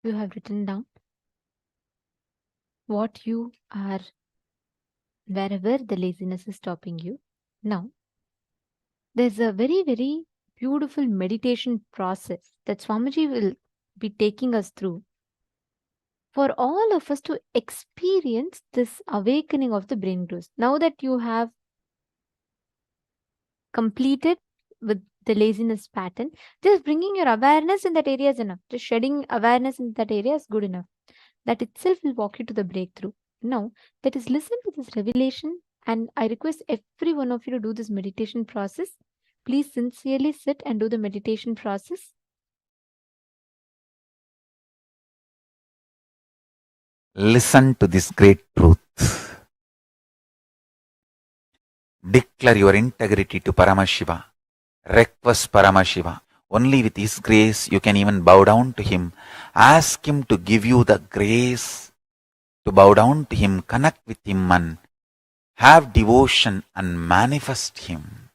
You have written down what you are wherever the laziness is stopping you. Now, there's a very, very beautiful meditation process that Swamiji will be taking us through for all of us to experience this awakening of the brain growth. Now that you have completed with the laziness pattern, just bringing your awareness in that area is enough. Just shedding awareness in that area is good enough. That itself will walk you to the breakthrough. Now, that is listen to this revelation, and I request every one of you to do this meditation process. Please sincerely sit and do the meditation process. Listen to this great truth. Declare your integrity to Paramashiva. Request Paramashiva. Only with His grace you can even bow down to Him. Ask Him to give you the grace to bow down to Him, connect with Him and have devotion and manifest Him.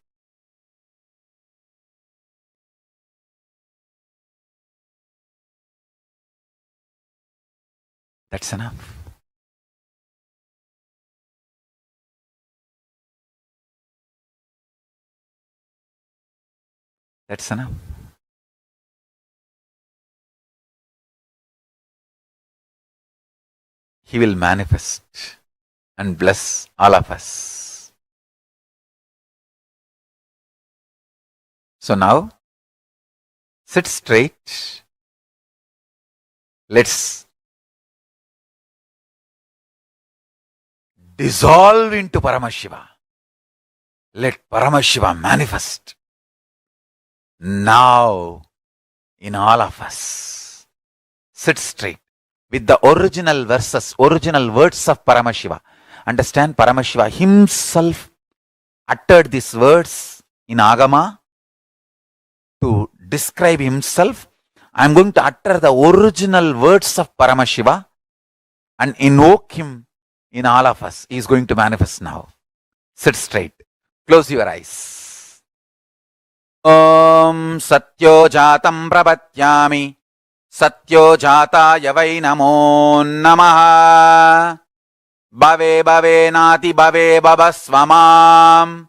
That's enough. That's enough. He will manifest and bless all of us. So now, sit straight. Let's dissolve into Paramashiva. Let Paramashiva manifest now in all of us. Sit straight with the original verses, original words of Paramashiva. Understand, Paramashiva himself uttered these words in Agama to describe himself. I am going to utter the original words of Paramashiva and invoke him in all of us. He is going to manifest now. Sit straight. Close your eyes. Om Satyo Jatam Prabhatyami Satyo Jataya Vai Namo Namaha Bhave Bhave Nati Bhave Bhavasvamam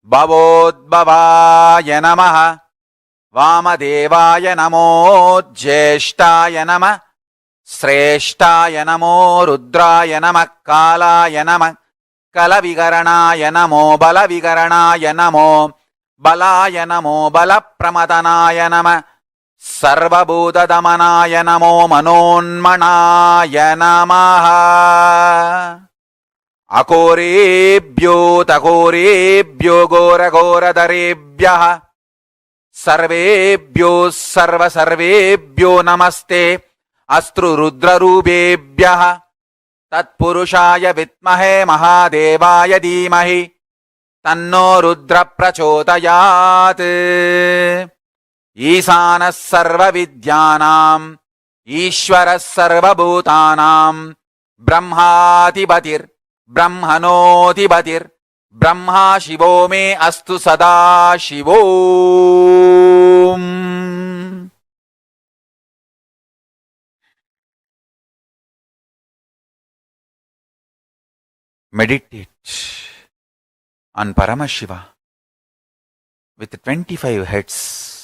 Bhavodbhavaya Namaha Vamadevaya Namo Jyeshtaya Namah Sreshtaya Namo Rudraya Namah Kalaya Namah Kalavigaranaya Namo Balavigaranaya Namo Balaya Namo Balapramadhanaya Namah Sarvabhutadamanaya Namo Manonmanaya Namaha Akorebhyo Takorebhyo Gora Gora Darebhyaha Sarvebhyo Sarva Sarvebhyo Namaste Astru Rudra Rubebhyaha Tatpurushaya Vitmahe Mahadevaya Dhimahi Tanno Rudra Prachodayat Isana Sarva Vidyanam Ishvara Sarva Bhutanam Brahmatibatir Brahmanotibatir Brahma Shivo me Astu Sada Shivom. Meditate on Paramashiva with 25 heads.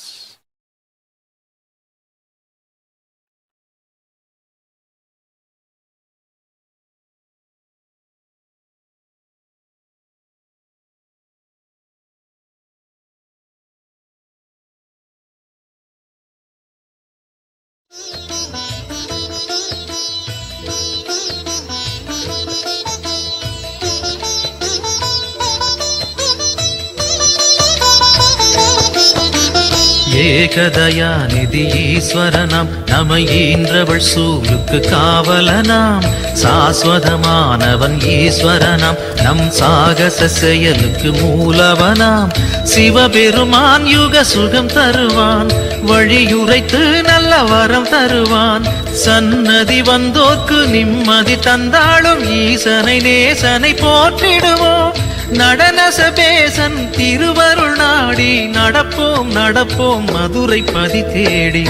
ஏகதயாநிதி ஈஸ்வரனாம் நம ஈன்றவள் சூருக்கு காவலனாம் சாஸ்வதமானவன் ஈஸ்வரனாம் நம் சாகச செயலுக்கு மூலவனாம் சிவபெருமான் யுக சுகம் தருவான் வழியுரைத்து நல்ல வரம் தருவான் சன்னதி வந்தோர்க்கு நிம்மதி தந்தாளும் ஈசனை நேசனை போற்றிடுவோம் நடன சபேசன் திருவருள் நாடி நடப்போம் நடப்போம் மதுரை பதி தேடி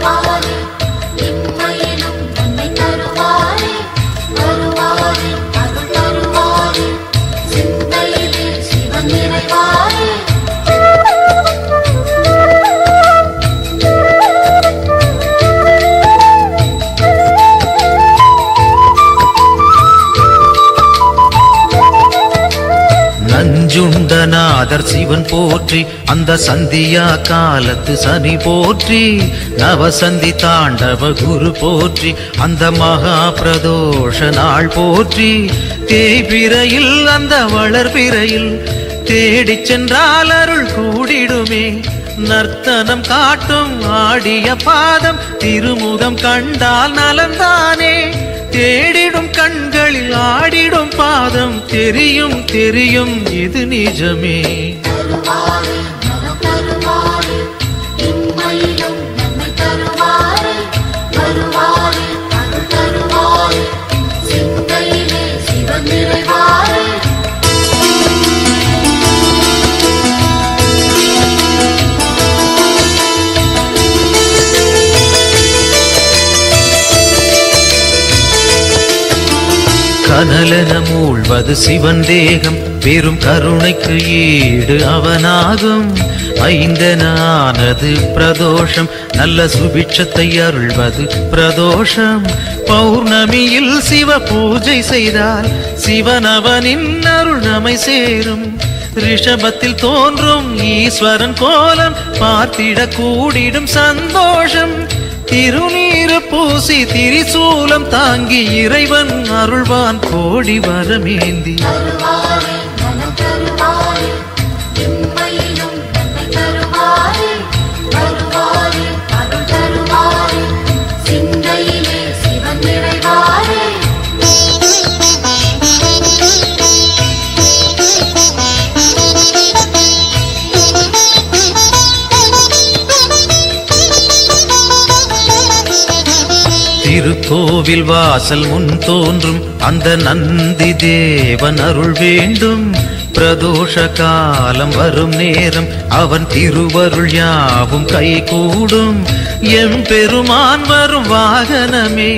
வருவாரே, இம்மையிலும் நன்மை தருவாரே, வருவாரே, அருள் தருவாரே, சிந்தையிலே சிவன் நிறைவாரே. நஞ்சுண்டநாதர் சிவன் போற்றி, அந்த சந்தியா காலத்து சனி போற்றி, நவசந்தி தாண்டவ குரு போற்றி, அந்த மகா பிரதோஷ நாள் போற்றி, தேய்பிரையில் அந்த வளர்பிரையில் தேடிச் சென்றால் அருள் கூடிடுமே, நர்த்தனம் காட்டும் ஆடிய பாதம் திருமுகம் கண்டால் நலந்தானே, தேடிடும் கண்களில் ஆடிடும் பாதம் தெரியும் தெரியும் இது நிஜமே. தருவாரே, நலம் தருவாரே, இம்மையிலும் நன்மை தருவாரே, வருவாரே, அருள் தருவாரே, சிந்தையிலே சிவன் நிறைவாரே. கனலென மூழ்வது சிவன் தேகம், பெரும் கருணைக்கு ஈடு அவனாகும், ஐந்தென ஆனது பிரதோஷம், நல்ல சுபிட்சத்தை அருள்வது பிரதோஷம், பௌர்ணமியில் சிவ பூஜை செய்தால் சிவனவனின் அருள் நம்மை சேரும், ரிஷபத்தில் தோன்றும் ஈஸ்வரன் கோலம் பார்த்திட கூடிடும் சந்தோஷம், திருநீரு பூசி திரிசூலம் தாங்கி இறைவன் அருள்வான் கோடி வரமேந்தி. தருவாரே, நலம் தருவாரே, இம்மையிலும் நன்மை தருவாரே, வருவாரே, அருள் தருவாரே, சிந்தையிலே சிவன் நிறைவாரே. திருக்கோவில் வாசல் முன் தோன்றும் அந்த நந்தி தேவன் அருள் வேண்டும், பிரதோஷ காலம் வரும் நேரம் அவன் திருவருள் யாவும் கைகூடும், எம்பெருமான் வரும் வாகனமே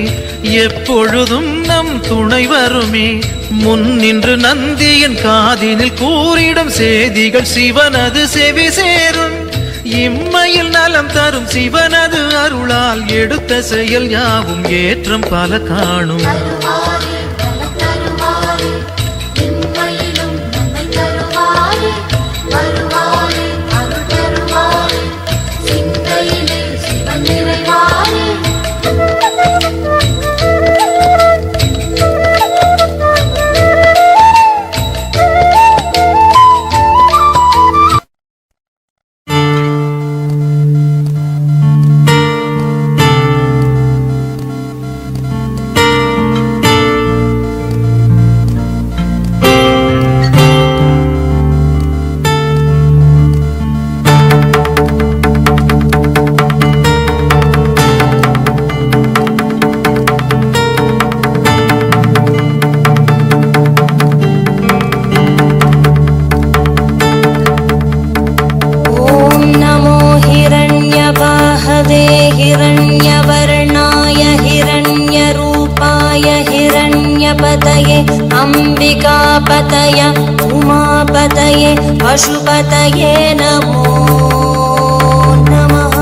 எப்பொழுதும் நம் துணை வருமே, முன் நின்று நந்தியின் காதினில் கூறிடும் செய்திகள் சிவனது செவி சேரும், இம்மையில் நலம் தரும் சிவனது அருளால் எடுத்த செயல் யாவும் ஏற்றம் பல காணும். தருவாரே, நலம் தருவாரே, இம்மையிலும் நன்மை தருவாரே, வருவாரே, அருள் தருவாரே, சிந்தையிலே சிவன் நிறைவாரே. अंबिकापतय उमापतये पशुपतये नमो नमः।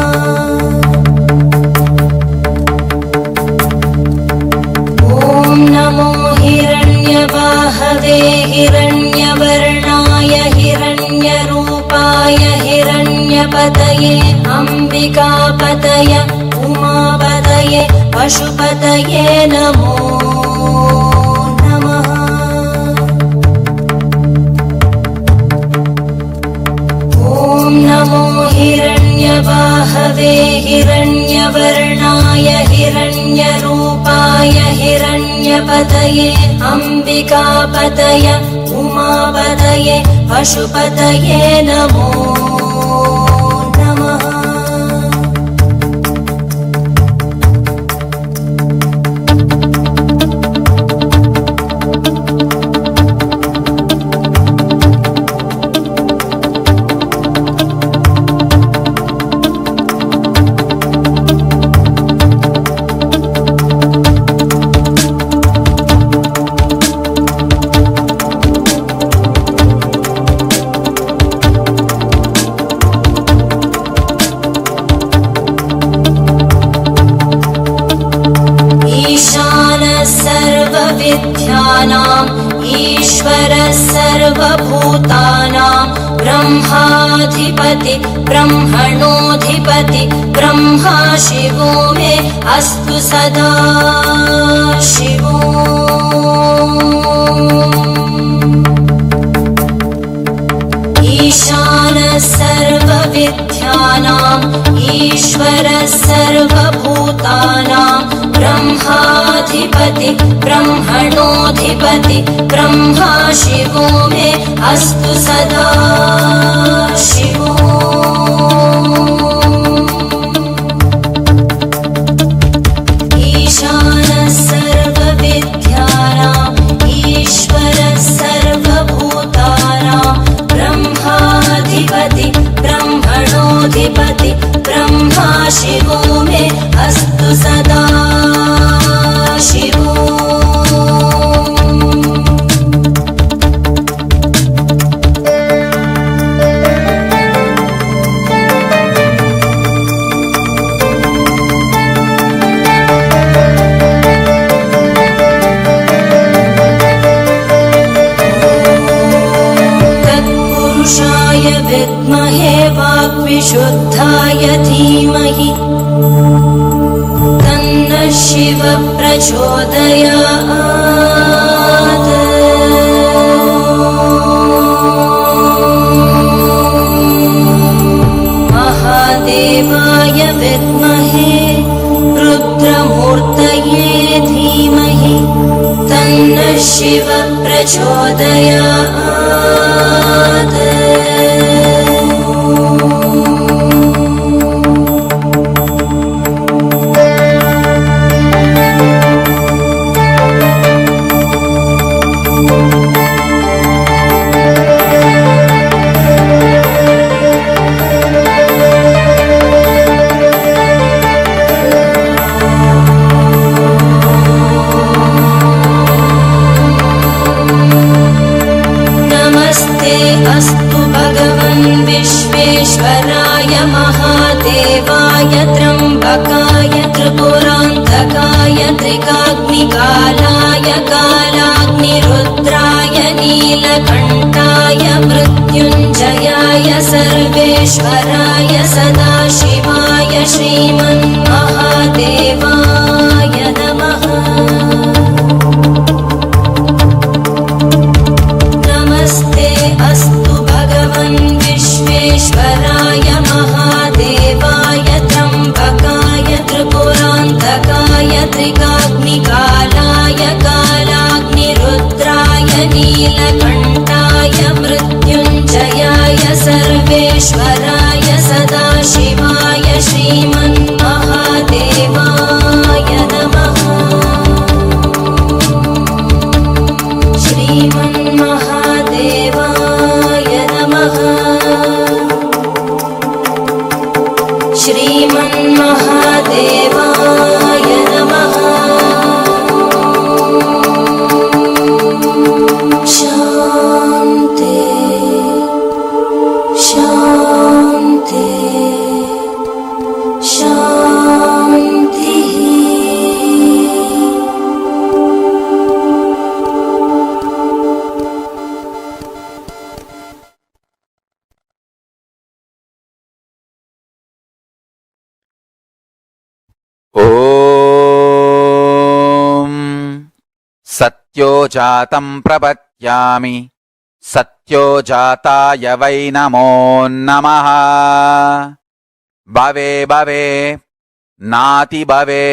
ॐ नमो हिरण्यवाहवे हिरण्यवर्णाय हिरण्यरूपाय हिरण्यपतये अंबिकापतय उमापतये पशुपतये नमो नमो हिरण्यवाहवे हिरण्यवर्णाय हिरण्यरूपाय हिरण्यपतये अंबिकापतय उमापतये पशुपतये नमो नमः। सर्वभूतानां ब्रह्माधिपति ब्रह्मणोऽधिपति ब्रह्मा शिवो मे अस्तु सदा शिवो। ईशानः सर्वविद्यानाम् ईश्वरः सर्वभूतानां ब्रह्माधिपति ब्रह्मणोऽधिपति ब्रह्मा शिवो मे अस्तु सदा शिवो। ईशानः सर्वविद्यानाम् ईश्वरः सर्वभूतानां ब्रह्माधिपति ब्रह्मणोऽधिपति ब्रह्मा शिवो मे अस्तु सदा शिवो। तत्पुरुषाय विद्महे वाग्विशुद्धाय धीमहि तन्नः शिवः प्रचोदयात्। महादेवाय विद्महे रुद्रमूर्तये धीमहि तन्नः शिवः प्रचोदयात्। अस्तु भगवन् विश्वेश्वराय महादेवाय त्र्यम्बकाय त्रिपुरान्तकाय त्रिकाग्निकालाय कालाग्निरुद्राय नीलकण्ठाय मृत्युञ्जयाय सर्वेश्वराय सदाशिवाय श्रीमन्महादेवाय नमः। अस्तु भगवन् विश्वेश्वराय महादेवाय त्र्यम्बकाय त्रिपुरान्तकाय त्रिकाग्निकालाय कालाग्निरुद्राय नीलकण्ठाय मृत्युञ्जयाय सर्वेश्वराय सदाशिवाय श्रीमन्महादेवाय नमः। श्रीमन्महादेवाय नमः। श्रीमन्महादेवाय नमः। शान्ति शान्ति शान्तिः। ॐ सत्यो जातं प्रपद्यामि सत्यो जाताय वै नमो नमः। भवे भवे नाति भवे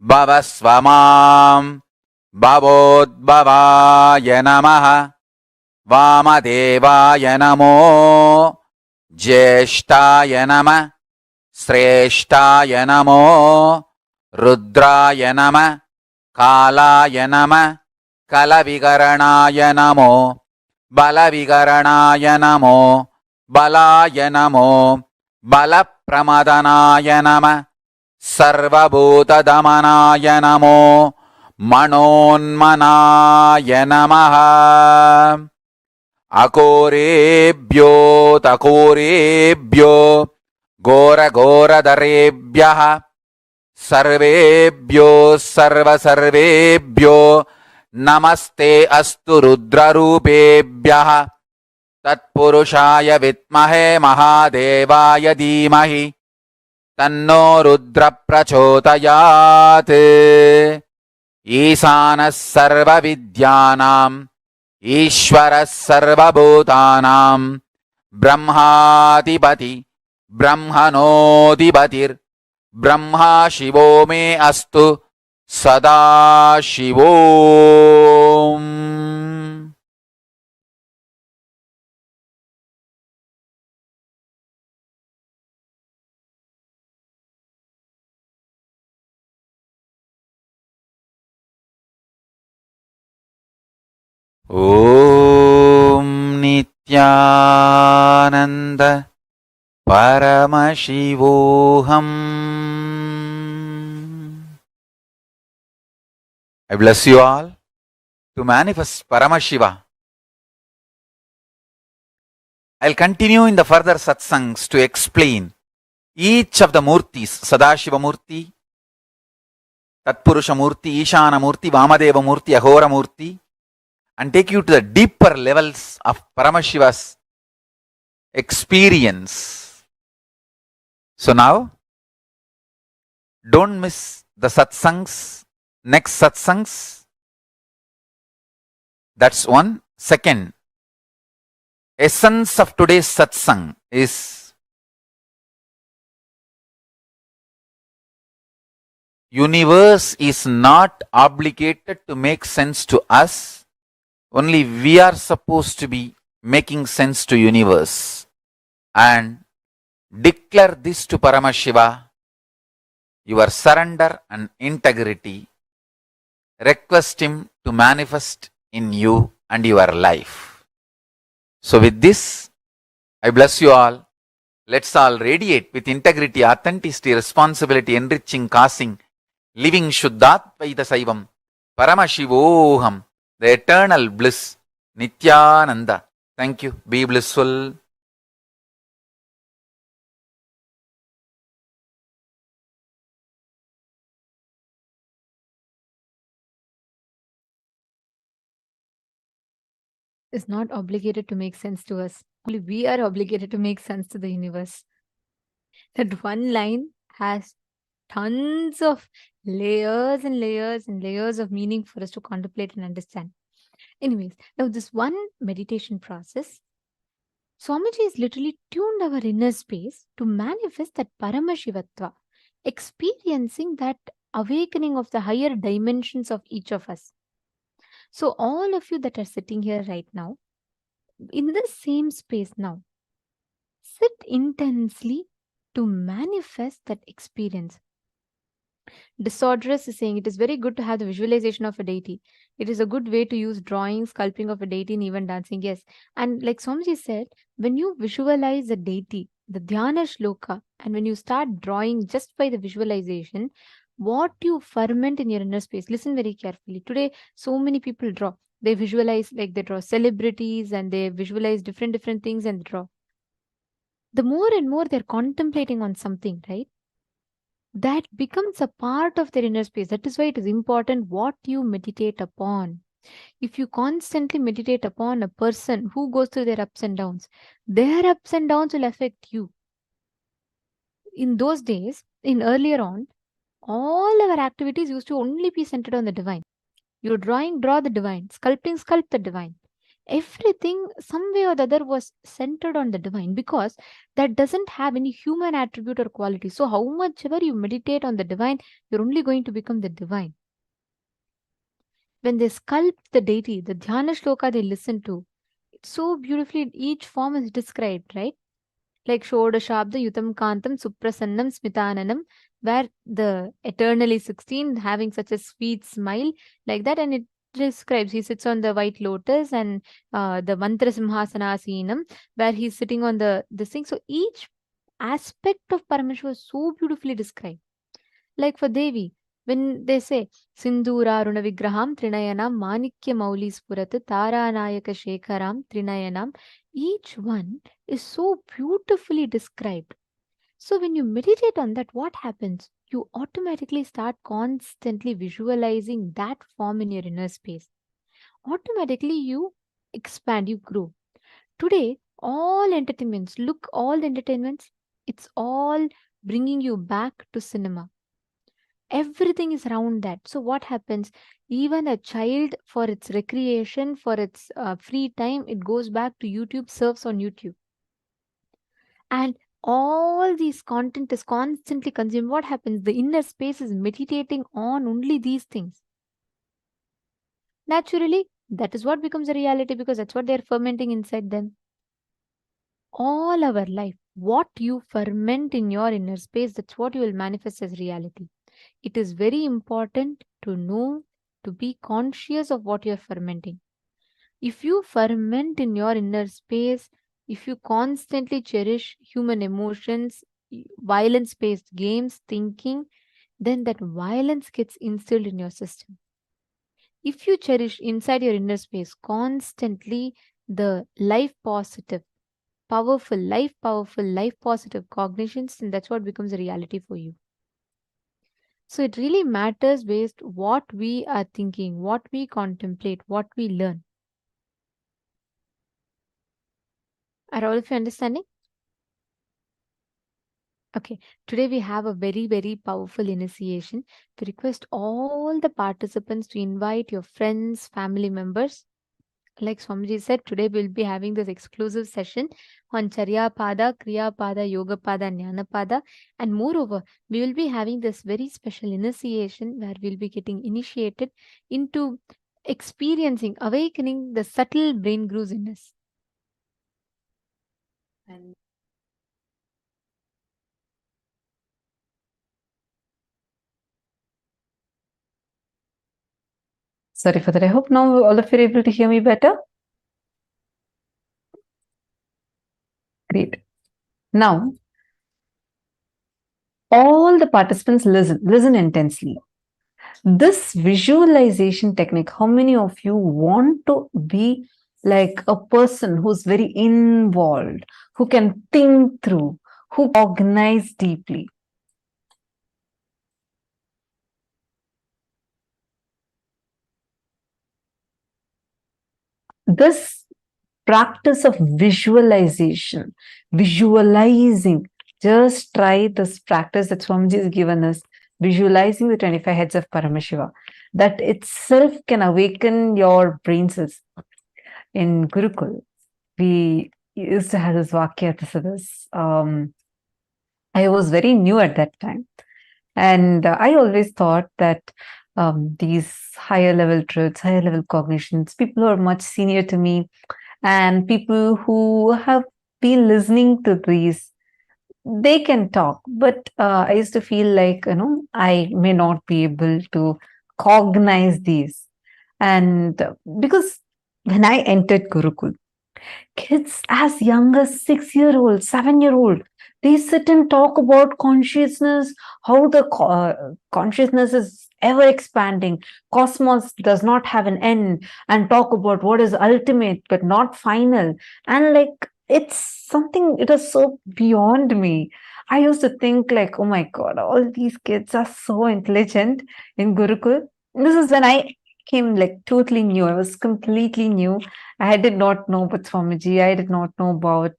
भवस्व मां भवोद्भवाय नमः। वामदेवाय नमो ज्येष्ठाय नमः श्रेष्ठाय नमो रुद्राय नमः कालाय नमः कलविकरणाय नमो बलविकरणाय नमो बलाय नमो बलप्रमदनाय नमः सर्वभूतदमनाय नमो मनोन्मनाय नमः। अकोरेभ्यो तकोरेभ्यो घोरघोरधरेभ्यः सर्वेभ्यो सर्वसर्वेभ्यो नमस्ते अस्तु रुद्ररूपेभ्यः तत्पुरुषाय विद्महे महादेवाय धीमहि तन्नो रुद्र प्रचोदयात् ईशानः सर्वविद्यानाम् ईश्वरः सर्वभूतानां ब्रह्माधिपति ब्रह्मणोऽधिपतिर्ब्रह्मा शिवो मे अस्तु सदा शिवोम्. ॐ Nityanand Paramashivoham. I bless you all to manifest Paramashiva. I'll continue in the further satsangs to explain each of the murtis, Sadashiva Murti, Tatpurusha Murti, Ishana Murti, Vamadeva Murti, Ahora Murti, and take you to the deeper levels of Paramashiva's experience. So now, don't miss the satsangs, next satsangs. That's one. Second, essence of today's satsang is universe is not obligated to make sense to us. Only we are supposed to be making sense to universe. And declare this to Paramashiva, your surrender and integrity. Request him to manifest in you and your life. So with this, I bless you all. Let's all radiate with integrity, authenticity, responsibility, enriching, causing, living Shuddhatvaita Saivam, Paramashivoham, the eternal bliss, Nithyananda. Thank you. Be blissful. Is not obligated to make sense to us. Only we are obligated to make sense to the universe. That one line has tons of layers and layers and layers of meaning for us to contemplate and understand. Anyways, now this one meditation process, Swamiji has literally tuned our inner space to manifest that Paramashivatva, experiencing that awakening of the higher dimensions of each of us. So all of you that are sitting here right now, in the same space now, sit intensely to manifest that experience. Disorderous is saying it is very good to have the visualization of a deity. It is a good way to use drawing, sculpting of a deity, and even dancing. Yes. And like Swamiji said, when you visualize a deity, the Dhyana Shloka, and when you start drawing just by the visualization, what you ferment in your inner space, listen very carefully. Today, so many people draw. They visualize, like they draw celebrities and they visualize different things and they draw. The more and more they're contemplating on something, right? That becomes a part of their inner space. That is why it is important what you meditate upon. If you constantly meditate upon a person who goes through their ups and downs will affect you. In those days, in earlier on, all our activities used to only be centered on the divine. You're drawing, draw the divine. Sculpting, sculpt the divine. Everything, some way or the other, was centered on the divine because that doesn't have any human attribute or quality. So, how much ever you meditate on the divine, you're only going to become the divine. When they sculpt the deity, the Dhyana Shloka they listen to, it's so beautifully, each form is described, right? Like Shodashabda Yutam Kantam Suprasannam Smitananam, where the eternally 16 having such a sweet smile like that, and it describes he sits on the white lotus and the Mantra Simhasanasinam, where he's sitting on this thing. So each aspect of Paramashiva is so beautifully described. Like for Devi, when they say Sindhura Runa Vigraham Trinayanam Manikya Mauli Spurat Taranayaka Shekharam Trinayanam, each one is so beautifully described. So when you meditate on that, what happens? You automatically start constantly visualizing that form in your inner space. Automatically you expand, you grow. Today, all entertainments, look, all the entertainments, it's all bringing you back to cinema. Everything is around that. So, what happens? Even a child, for its recreation, for its free time, it goes back to YouTube, surfs on YouTube. And all these content is constantly consumed. What happens? The inner space is meditating on only these things. Naturally, that is what becomes a reality because that's what they're fermenting inside them. All our life, what you ferment in your inner space, that's what you will manifest as reality. It is very important to know, to be conscious of what you're fermenting. If you ferment in your inner space, if you constantly cherish human emotions, violence based games, thinking, then that violence gets instilled in your system. If you cherish inside your inner space constantly the life positive, powerful, life positive cognitions, then that's what becomes a reality for you. So it really matters based what we are thinking, what we contemplate, what we learn. Are all of you understanding? Okay, today we have a very, very powerful initiation. We request all the participants to invite your friends, family members. Like Swamiji said, today we'll be having this exclusive session on Charya Pada, Kriya Pada, Yoga Pada, Jnana Pada. And moreover, we will be having this very special initiation where we'll be getting initiated into experiencing, awakening the subtle brain grooves in us. And sorry for that. I hope now all of you are able to hear me better. Great. Now, all the participants listen intensely. This visualization technique, how many of you want to be like a person who's very involved, who can think through, who cognize deeply? This practice of visualization, visualizing, just try this practice that Swamiji has given us, visualizing the 25 heads of Paramashiva. That itself can awaken your brain cells. In Gurukul, we used to have this Vakya Tasadas. I was very new at that time. And I always thought that these higher level truths, higher level cognitions, people who are much senior to me and people who have been listening to these, they can talk. But I used to feel like, I may not be able to cognize these. And because when I entered Gurukul, kids as young as 6-year-old, 7-year-old, they sit and talk about consciousness, how the consciousness is ever expanding, cosmos does not have an end, and talk about what is ultimate but not final. And like, it's something, it is so beyond me. I used to think like, oh my God, all these kids are so intelligent in Gurukul. This is when I came like totally new. I was completely new. I did not know about Swamiji. I did not know about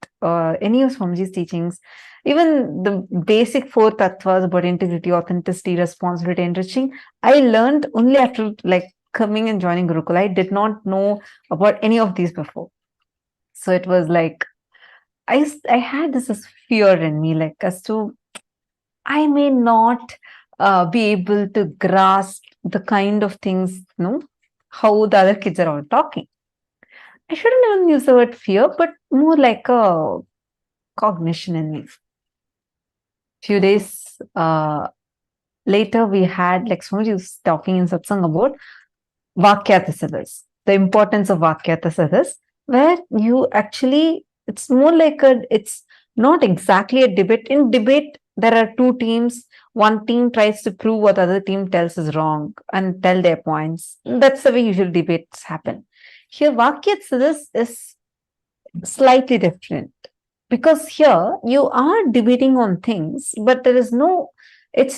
any of Swamiji's teachings. Even the basic 4 tattvas about integrity, authenticity, responsibility, enriching, I learned only after like coming and joining Gurukul. I did not know about any of these before. So it was like, I had this fear in me, like as to, I may not be able to grasp the kind of things, how the other kids are all talking. I shouldn't even use the word fear, but more like a cognition in me. Few days later, we had, like Swamiji was talking in satsang about Vakyatasadas, the importance of Vakyatasadas, where you actually, it's more like it's not exactly a debate. In debate, there are 2 teams. One team tries to prove what the other team tells is wrong and tell their points. That's the way usual debates happen. Here, Vakyatasadas is slightly different because here you are debating on things, but it's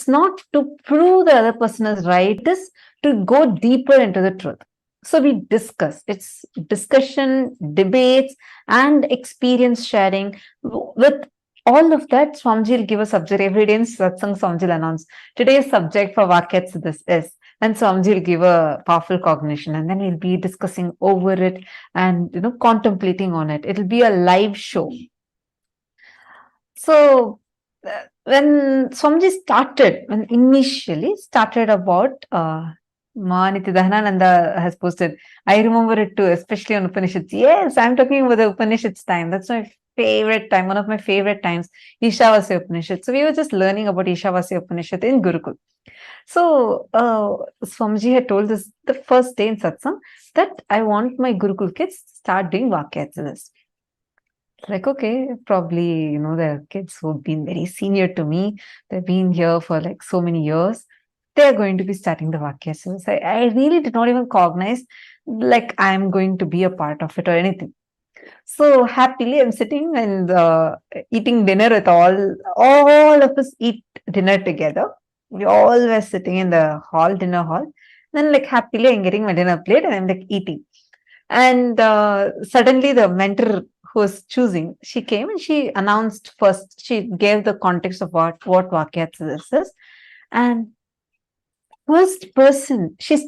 not to prove the other person is right, it is to go deeper into the truth. So we discuss. It's discussion, debates, and experience sharing. With all of that, Swamiji will give a subject every day in Satsang. Swamiji will announce today's subject for Vakyats this is. And Swamiji will give a powerful cognition, and then we'll be discussing over it and contemplating on it. It'll be a live show. So when Swamiji started, when initially started about Nithyananda has posted, I remember it too, especially on Upanishads. Yes, I'm talking about the Upanishads time. That's my favorite time, one of my favorite times, Ishavasya Upanishad. So we were just learning about Ishavasya Upanishad in Gurukul. So Swamiji had told us the first day in satsang that I want my Gurukul kids to start doing Vakyats. Like, okay, probably, there are kids who've been very senior to me. They've been here for like so many years. They're going to be starting the Vakyasas. I really did not even cognize like I'm going to be a part of it or anything. So happily, I'm sitting and eating dinner with all of us eat dinner together. We all were sitting in the dinner hall. Then like happily, I'm getting my dinner plate and I'm like eating. And suddenly the mentor who was choosing, she came and she announced first, she gave the context of what Vakyats this is. And first person she's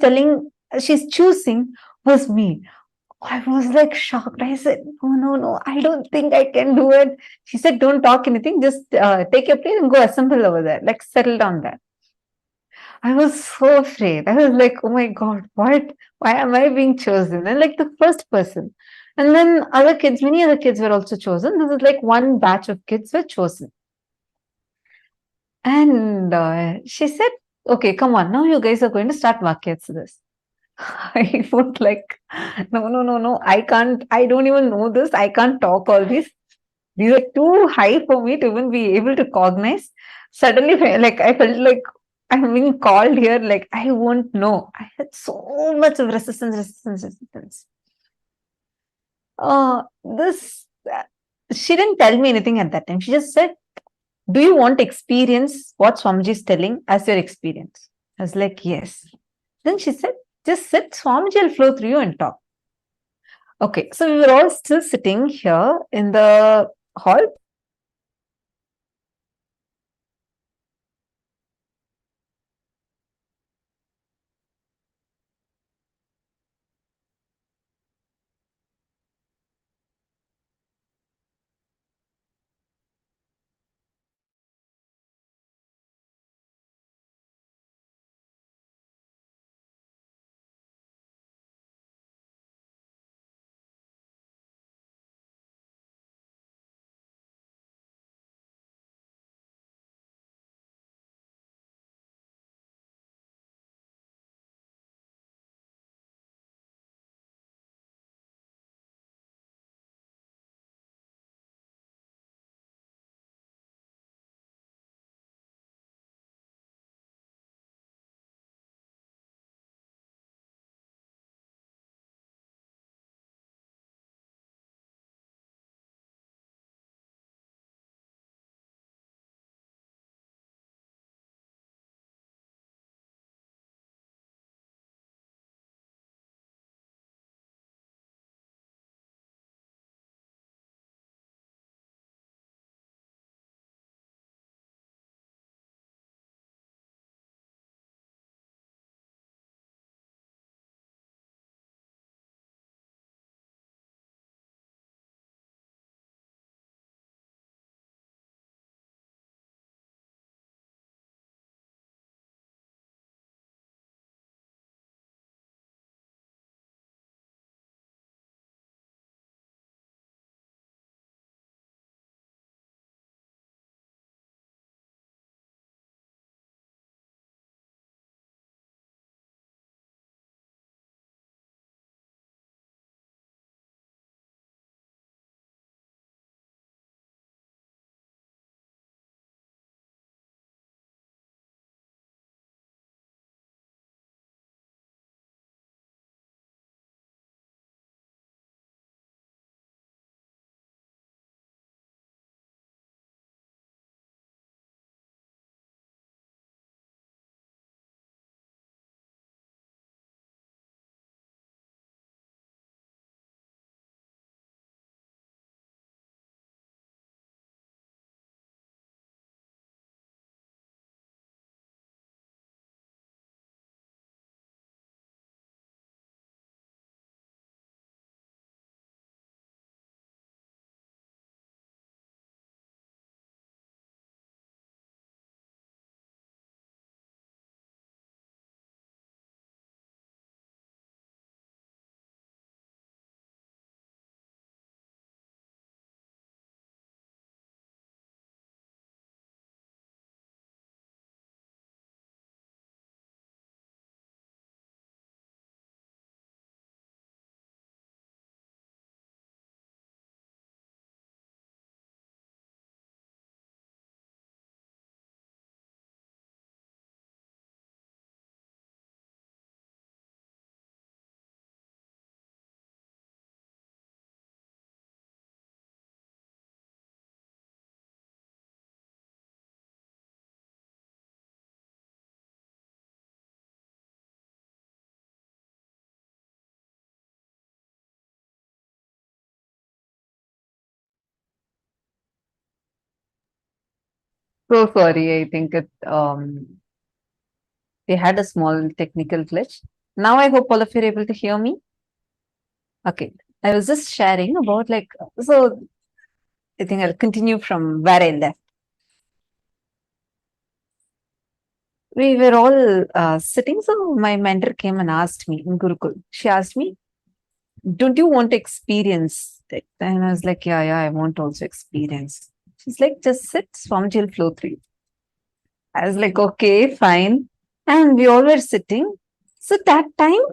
choosing was me. I was like shocked. I said, no, I don't think I can do it. She said, don't talk anything, just take your plate and go assemble over there, like settle down there. I was so afraid. I was like, oh my God, what? Why am I being chosen? And like the first person. And then many other kids were also chosen. This is like one batch of kids were chosen. And she said, okay, come on, now you guys are going to start Vakyats this. I was like, no, I can't, I don't even know this. I can't talk all this. These are too high for me to even be able to cognize. Suddenly, like, I felt like I'm being called here, like, I won't know. I had so much of resistance. This, she didn't tell me anything at that time. She just said, do you want to experience what Swamiji is telling as your experience? I was like, yes. Then she said, just sit, Swamiji will flow through you and talk. Okay, so we were all still sitting here in the hall. So sorry, I think we had a small technical glitch. Now I hope all of you are able to hear me. Okay, I was just sharing about so I think I'll continue from where I left. We were all sitting, so my mentor came and asked me in Gurukul. She asked me, "Don't you want to experience it?" And I was like, "Yeah, I want to also experience." She's like, "Just sit, Swamiji will flow through you." I was like, "Okay, fine." And we all were sitting. So that time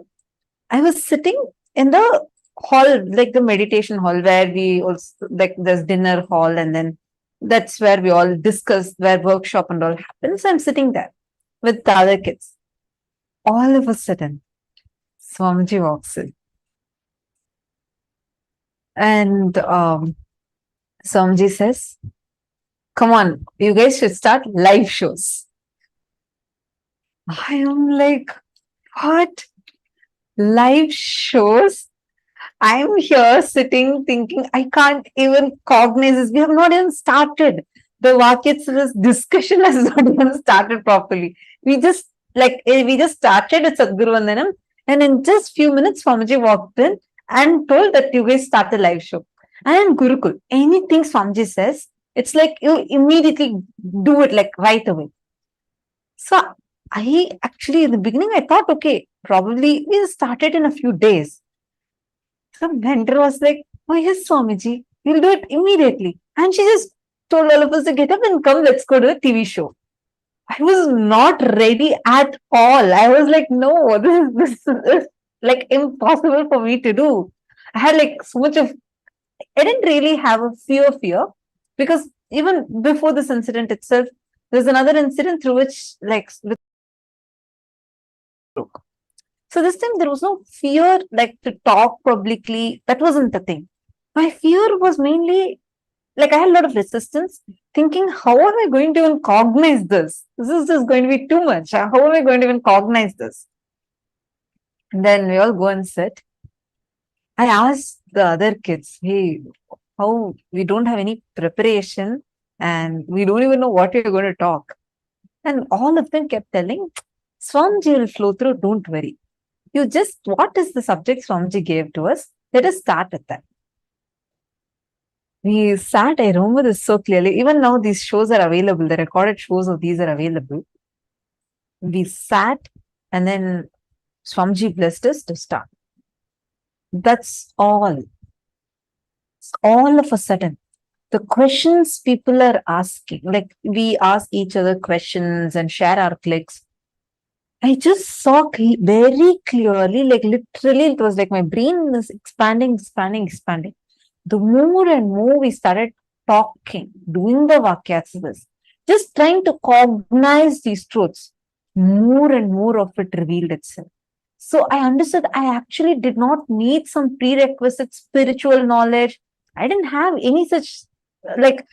I was sitting in the hall, like the meditation hall, where we also like there's dinner hall, and then that's where we all discuss, where workshop and all happens. I'm sitting there with the other kids. All of a sudden, Swamiji walks in, and Swamiji says, "Come on, you guys should start live shows." I am like, "What? Live shows?" I'm here sitting thinking, I can't even cognize this. We have not even started. The Vakyatsa's discussion has not even started properly. We just started with Sadhguru Vandanam, and in just few minutes, Swamiji walked in and told that you guys start the live show. And in Gurukul, anything Swamiji says, it's like you immediately do it like right away. So I actually, in the beginning, I thought, okay, probably we started in a few days. So mentor was like, "Oh yes, Swamiji, we'll do it immediately." And she just told all of us to get up and come, let's go to a TV show. I was not ready at all. I was like, no, this is like impossible for me to do. I had like so much of, I didn't really have a fear because even before this incident itself, there's another incident through which with so this time there was no fear like to talk publicly. That wasn't the thing. My fear was mainly like I had a lot of resistance, thinking, how am I going to even cognize this? This is just going to be too much. How am I going to even cognize this? And then we all go and sit. I asked the other kids, hey, how we don't have any preparation and we don't even know what we're going to talk. And all of them kept telling, Swamiji will flow through, don't worry. You just, what is the subject Swamiji gave to us? Let us start with that. We sat, I remember this so clearly. Even now, these shows are available. The recorded shows of these are available. We sat and then Swamiji blessed us to start. That's all. All of a sudden, the questions people are asking, like we ask each other questions and share our clicks. I just saw very clearly, like literally, it was like my brain is expanding. The more and more we started talking, doing the Vakyasas, just trying to cognize these truths, more and more of it revealed itself. So I understood I actually did not need some prerequisite spiritual knowledge. I didn't have any such like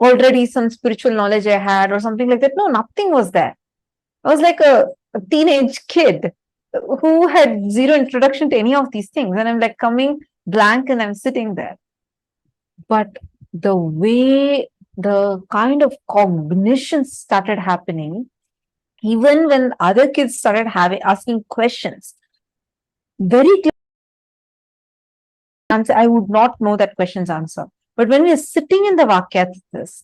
already some spiritual knowledge I had or something like that. No, nothing was there. I was like a teenage kid who had zero introduction to any of these things. And I'm like coming blank and I'm sitting there. But the way the kind of cognition started happening, even when other kids started asking questions, very clear answer, I would not know that question's answer. But when we're sitting in the Vakyas,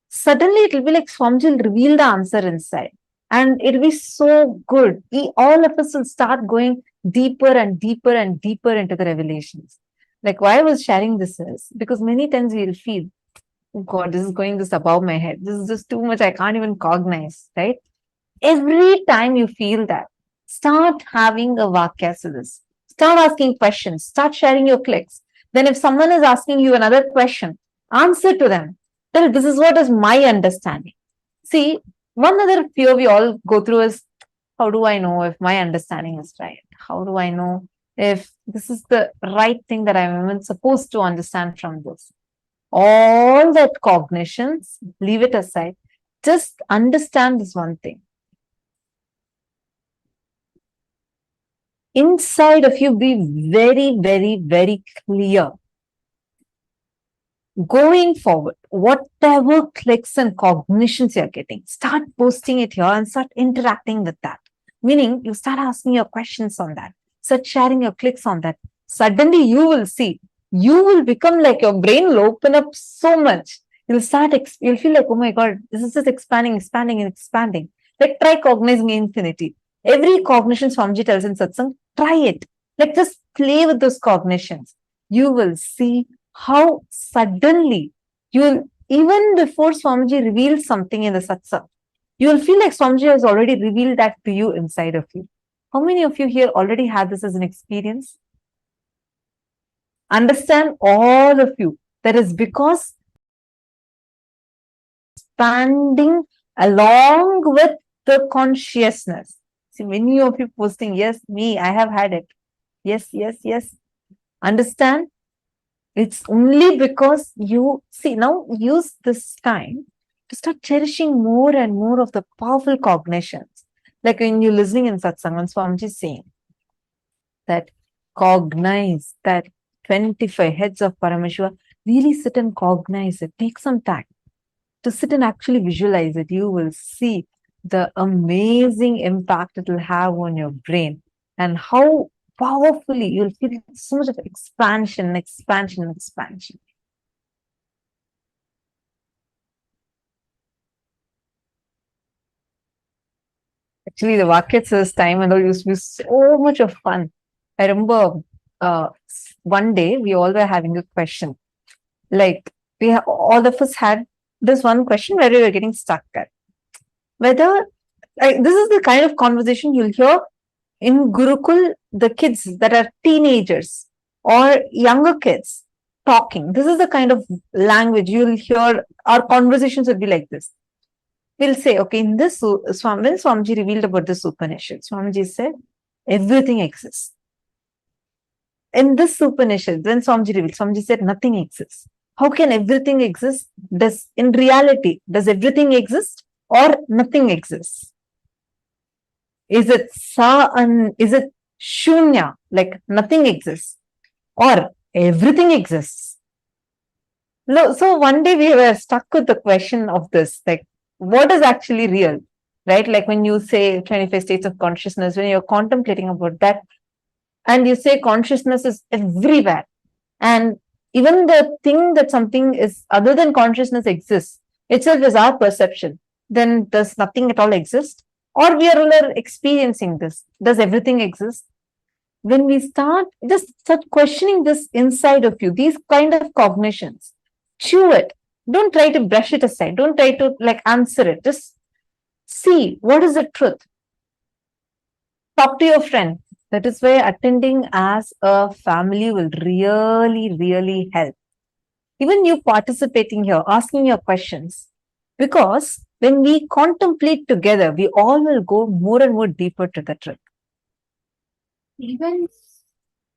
suddenly it will be like Swamiji will reveal the answer inside. And it'll be so good. All of us will start going deeper and deeper and deeper into the revelations. Like why I was sharing this is because many times we'll feel, oh God, this is going this above my head. This is just too much. I can't even cognize, right? Every time you feel that, start having a Vakyas to this. Start asking questions. Start sharing your clicks. Then if someone is asking you another question, answer to them. Tell this is what is my understanding. See, one other fear we all go through is, how do I know if my understanding is right? How do I know if this is the right thing that I'm even supposed to understand from this? All that cognitions, leave it aside. Just understand this one thing. Inside of you, be very, very, very clear. Going forward, whatever clicks and cognitions you're getting, start posting it here and start interacting with that. Meaning, you start asking your questions on that, start sharing your clicks on that. Suddenly, you will see, you will become like your brain will open up so much. You'll feel like, oh my God, this is just expanding, expanding, and expanding. Like, try cognizing infinity. Every cognition Swamiji tells in satsang, try it. Like, just play with those cognitions. You will see how suddenly you'll, even before Swamiji reveals something in the satsang, you'll feel like Swamiji has already revealed that to you inside of you. How many of you here already had this as an experience? Understand, all of you, that is because expanding along with the consciousness. See, many of you posting, yes, me, I have had it. Yes, yes, yes. Understand? It's only because you see, now use this time to start cherishing more and more of the powerful cognitions. Like when you're listening in satsang, and Swamiji is saying that cognize that 25 heads of Paramashiva, really sit and cognize it. Take some time to sit and actually visualize it. You will see the amazing impact it will have on your brain and how powerfully you'll feel so much of expansion, expansion, expansion. Actually, the Vakyatsas time and all used to be so much of fun. I remember one day we all were having a question. Like all of us had this one question where we were getting stuck at. Whether this is the kind of conversation you'll hear in Gurukul, the kids that are teenagers or younger kids talking. This is the kind of language you'll hear. Our conversations would be like this. We'll say, okay, in this, when Swamiji revealed about this Upanishad, Swamiji said, everything exists. In this Upanishad, when Swamiji revealed, Swamiji said, nothing exists. How can everything exist? In reality, does everything exist or nothing exists? Is it is it shunya, like nothing exists, or everything exists? No, so one day we were stuck with the question of this, like, what is actually real, right? Like when you say 25 states of consciousness, when you're contemplating about that, and you say consciousness is everywhere, and even the thing that something is other than consciousness exists, itself is our perception, then does nothing at all exist? Or we are experiencing this? Does everything exist? When we start questioning this inside of you, these kind of cognitions, chew it. Don't try to brush it aside. Don't try to answer it. Just see what is the truth. Talk to your friend. That is why attending as a family will really, really help. Even you participating here, asking your questions. Because when we contemplate together, we all will go more and more deeper to the truth. Even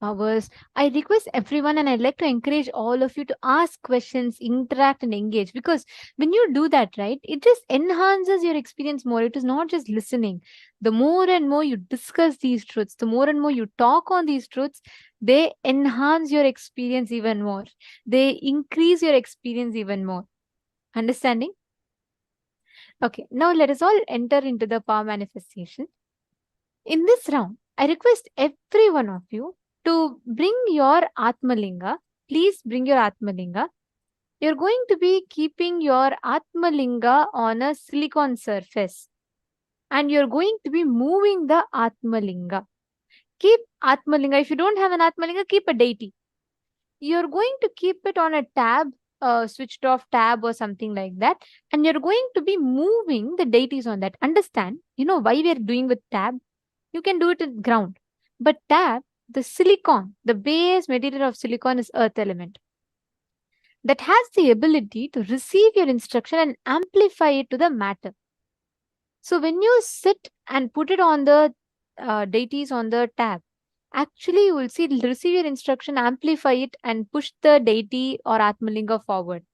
hours. I request everyone and I'd like to encourage all of you to ask questions, interact and engage, because when you do that, right, it just enhances your experience more. It is not just listening. The more and more you discuss these truths, the more and more you talk on these truths, they enhance your experience even more. They increase your experience even more. Understanding? Okay, now let us all enter into the power manifestation. In this round, I request every one of you to bring your Atmalinga. Please bring your Atmalinga. You're going to be keeping your Atmalinga on a silicon surface. And you're going to be moving the Atmalinga. Keep Atmalinga. If you don't have an Atmalinga, keep a deity. You're going to keep it on a tab, switched off tab or something like that. And you're going to be moving the deities on that. Understand, you know why we're doing with tab? You can do it in ground. But tab, the silicon, the base material of silicon is earth element. That has the ability to receive your instruction and amplify it to the matter. So when you sit and put it on the deities on the tab, actually you will see it'll receive your instruction, amplify it and push the deity or Atmalinga forward.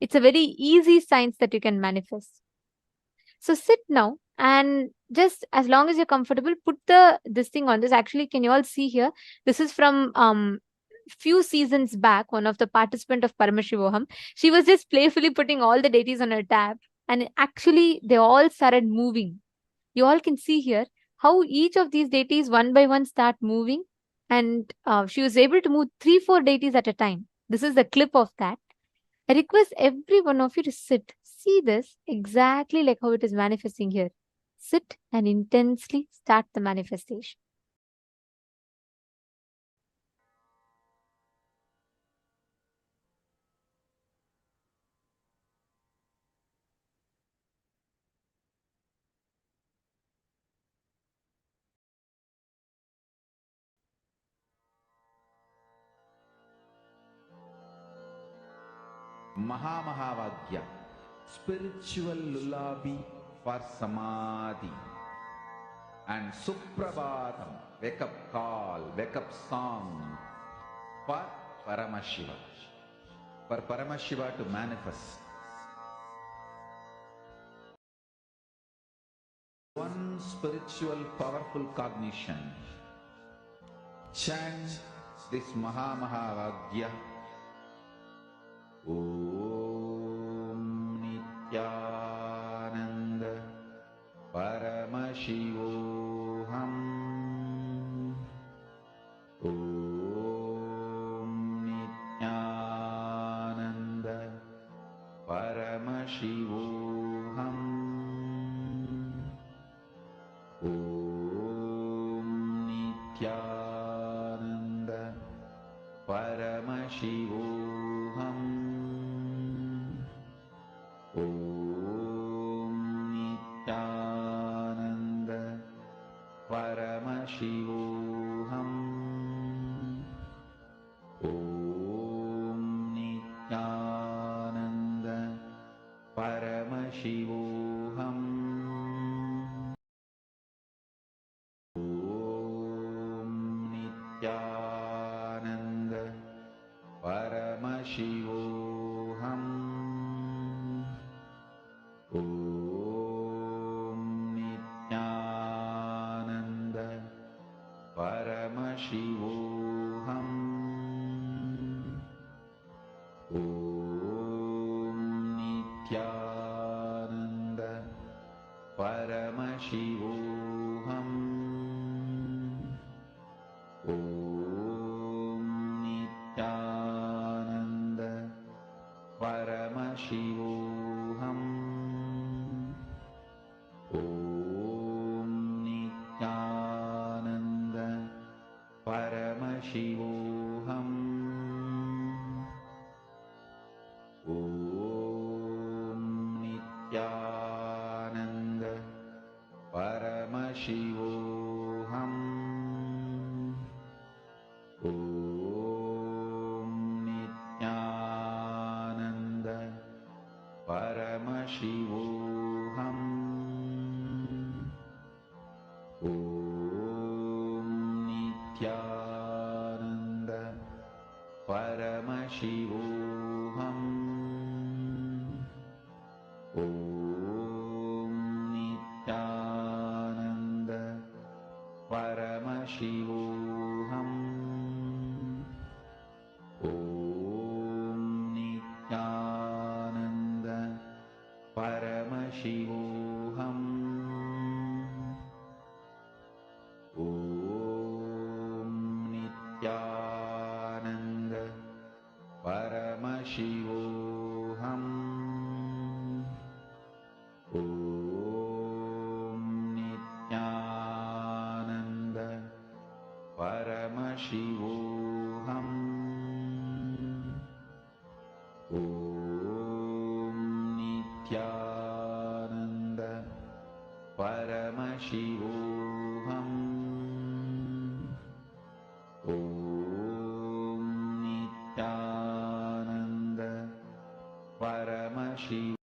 It's a very easy science that you can manifest. So sit now and just as long as you're comfortable, put this thing on this. Actually, can you all see here? This is from few seasons back, one of the participant of Paramashivoham, she was just playfully putting all the deities on her tab, and actually they all started moving. You all can see here how each of these deities one by one start moving, and she was able to move 3-4 deities at a time. This is the clip of that. I request every one of you to sit. See this exactly like how it is manifesting here. Sit and intensely start the manifestation. Mahamahavagya, spiritual lullaby for Samadhi. And Suprabhatam, wake up call, wake up song for Paramashiva. For Paramashiva to manifest. One spiritual powerful cognition. Chant this Mahamahavagya. Om Nithyananda Paramashivoham. Om Nithyananda Paramashivoham. Om Nithyananda Paramashivoham. Om Nithyananda Paramashivoham. Om Nithyananda Paramashivoham. Om Nithyananda Paramashivoham. Om Nithyananda Paramashivoham. Om Nithyananda Paramashivoham. Om Nithyananda Paramashivoham. Om Nithyananda Paramashivoham. Om Nithyananda Paramashivoham. Om Nithyananda Paramashivoham. Om Nithyananda Paramashivoham. Om Nithyananda Paramashivoham. Om Nithyananda Paramashivoham. Om Nithyananda Paramashivoham. Om Nithyananda Paramashivoham. Om Nithyananda Paramashivoham. Om Nithyananda Paramashivoham.